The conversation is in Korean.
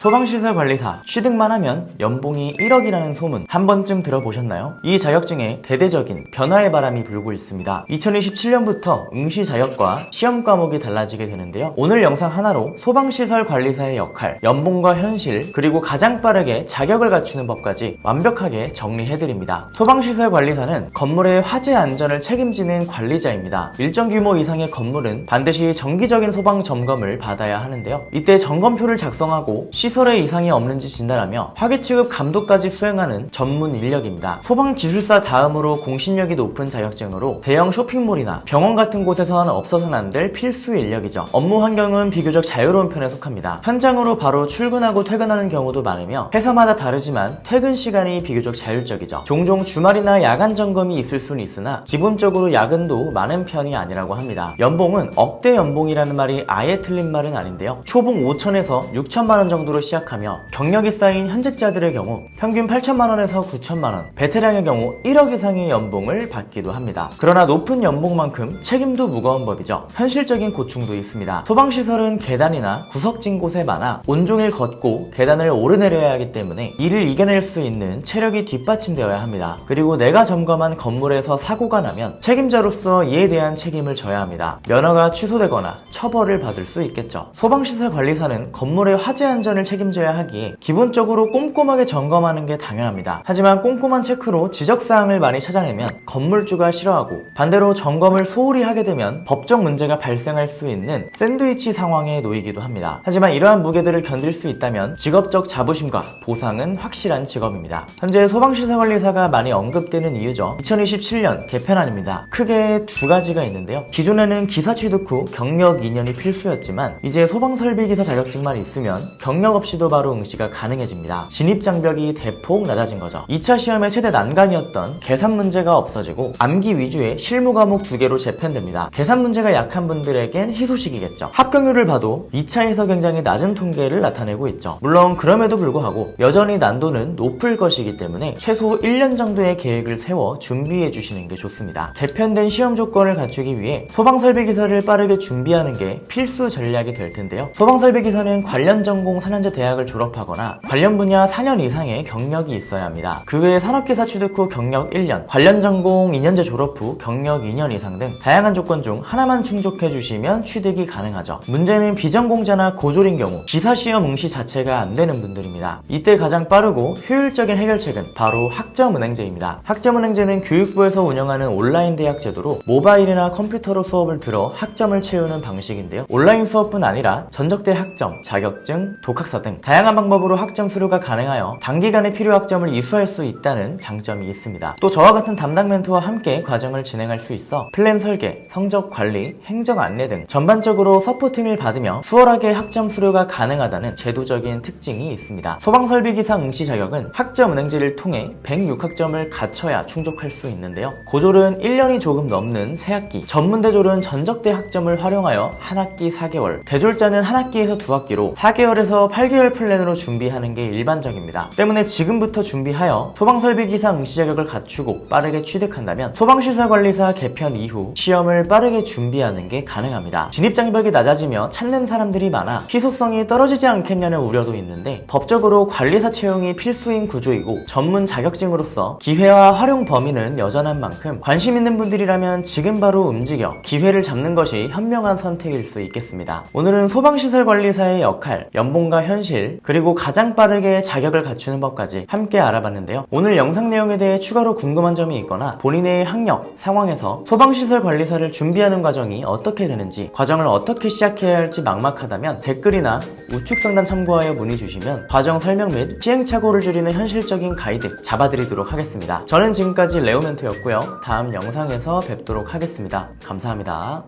소방시설 관리사 취득만 하면 연봉이 1억이라는 소문 한 번쯤 들어보셨나요? 이 자격증에 대대적인 변화의 바람이 불고 있습니다. 2027년부터 응시 자격과 시험 과목이 달라지게 되는데요. 오늘 영상 하나로 소방시설 관리사의 역할, 연봉과 현실, 그리고 가장 빠르게 자격을 갖추는 법까지 완벽하게 정리해드립니다. 소방시설 관리사는 건물의 화재 안전을 책임지는 관리자입니다. 일정 규모 이상의 건물은 반드시 정기적인 소방 점검을 받아야 하는데요. 이때 점검표를 작성하고 시설에 이상이 없는지 진단하며 화재 취급 감독까지 수행하는 전문 인력입니다. 소방기술사 다음으로 공신력이 높은 자격증으로 대형 쇼핑몰이나 병원 같은 곳에서는 없어서는 안 될 필수 인력이죠. 업무 환경은 비교적 자유로운 편에 속합니다. 현장으로 바로 출근하고 퇴근하는 경우도 많으며 회사마다 다르지만 퇴근 시간이 비교적 자율적이죠. 종종 주말이나 야간 점검이 있을 수는 있으나 기본적으로 야근도 많은 편이 아니라고 합니다. 연봉은 억대 연봉이라는 말이 아예 틀린 말은 아닌데요. 초봉 5천에서 6천만 원 정도로 시작하며 경력이 쌓인 현직자들의 경우 평균 8천만 원에서 9천만 원, 베테랑의 경우 1억 이상의 연봉을 받기도 합니다. 그러나 높은 연봉만큼 책임도 무거운 법이죠. 현실적인 고충도 있습니다. 소방시설은 계단이나 구석진 곳에 많아 온종일 걷고 계단을 오르내려야 하기 때문에 이를 이겨낼 수 있는 체력이 뒷받침되어야 합니다. 그리고 내가 점검한 건물에서 사고가 나면 책임자로서 이에 대한 책임을 져야 합니다. 면허가 취소되거나 처벌을 받을 수 있겠죠. 소방시설 관리사는 건물의 화재 안전을 책임져야 하기에 기본적으로 꼼꼼하게 점검하는 게 당연합니다. 하지만 꼼꼼한 체크로 지적사항을 많이 찾아내면 건물주가 싫어하고 반대로 점검을 소홀히 하게 되면 법적 문제가 발생할 수 있는 샌드위치 상황에 놓이기도 합니다. 하지만 이러한 무게들을 견딜 수 있다면 직업적 자부심과 보상은 확실한 직업입니다. 현재 소방시설 관리사가 많이 언급되는 이유죠. 2027년 개편안입니다. 크게 두 가지가 있는데요. 기존에는 기사 취득 후 경력 2년이 필수였지만 이제 소방설비기사 자격증만 있으면 경력 없이도 바로 응시가 가능해집니다. 진입장벽이 대폭 낮아진 거죠. 2차 시험의 최대 난관이었던 계산 문제가 없어지고 암기 위주의 실무 과목 2개로 재편됩니다. 계산 문제가 약한 분들에겐 희소식이겠죠. 합격률을 봐도 2차에서 굉장히 낮은 통계를 나타내고 있죠. 물론 그럼에도 불구하고 여전히 난도는 높을 것이기 때문에 최소 1년 정도의 계획을 세워 준비해 주시는 게 좋습니다. 개편된 시험 조건을 갖추기 위해 소방설비기사를 빠르게 준비하는 게 필수 전략이 될 텐데요. 소방설비기사는 관련 전공 4년제 대학을 졸업하거나 관련 분야 4년 이상의 경력이 있어야 합니다. 그 외에 산업기사 취득 후 경력 1년, 관련 전공 2년제 졸업 후 경력 2년 이상 등 다양한 조건 중 하나만 충족해 주시면 취득이 가능하죠. 문제는 비전공자나 고졸인 경우 기사시험 응시 자체가 안 되는 분들입니다. 이때 가장 빠르고 효율적인 해결책은 바로 학점은행제입니다. 학점은행제는 교육부에서 운영하는 온라인 대학 제도로 모바일이나 컴퓨터로 수업을 들어 학점을 채우는 방식인데요. 온라인 수업뿐 아니라 전적대 학점, 자격증, 독학사 등 다양한 방법으로 학점 수료가 가능하여 단기간에 필요 학점을 이수할 수 있다는 장점이 있습니다. 또 저와 같은 담당 멘토와 함께 과정을 진행할 수 있어 플랜 설계, 성적 관리, 행정 안내 등 전반적으로 서포팅을 받으며 수월하게 학점 수료가 가능하다는 제도적인 특징이 있습니다. 소방설비기사 응시 자격은 학점은행제를 통해 106학점을 갖춰야 충족할 수 있는데요. 고졸은 1년이 조금 넘는 새학기, 전문대졸은 전적대 학점을 활용하여 한 학기 4개월, 대졸자는 한 학기에서 2학기로 4개월에서 8개월 플랜으로 준비하는 게 일반적입니다. 때문에 지금부터 준비하여 소방설비기사 응시 자격을 갖추고 빠르게 취득한다면 소방시설관리사 개편 이후 시험을 빠르게 준비하는 게 가능합니다. 진입장벽이 낮아지며 찾는 사람들이 많아 희소성이 떨어지지 않겠냐는 우려도 있는데 법적으로 관리사 채용이 필수인 구조이고 전문 자격증으로서 기회와 활용 범위는 여전한 만큼 관심 있는 분들이라면 지금 바로 움직여 기회를 잡는 것이 현명한 선택일 수 있겠습니다. 오늘은 소방시설관리사의 역할, 연봉과 현실, 그리고 가장 빠르게 자격을 갖추는 법까지 함께 알아봤는데요. 오늘 영상 내용에 대해 추가로 궁금한 점이 있거나 본인의 학력, 상황에서 소방시설 관리사를 준비하는 과정이 어떻게 되는지, 과정을 어떻게 시작해야 할지 막막하다면 댓글이나 우측 상단 참고하여 문의 주시면 과정 설명 및 시행착오를 줄이는 현실적인 가이드 잡아드리도록 하겠습니다. 저는 지금까지 레오멘토였고요. 다음 영상에서 뵙도록 하겠습니다. 감사합니다.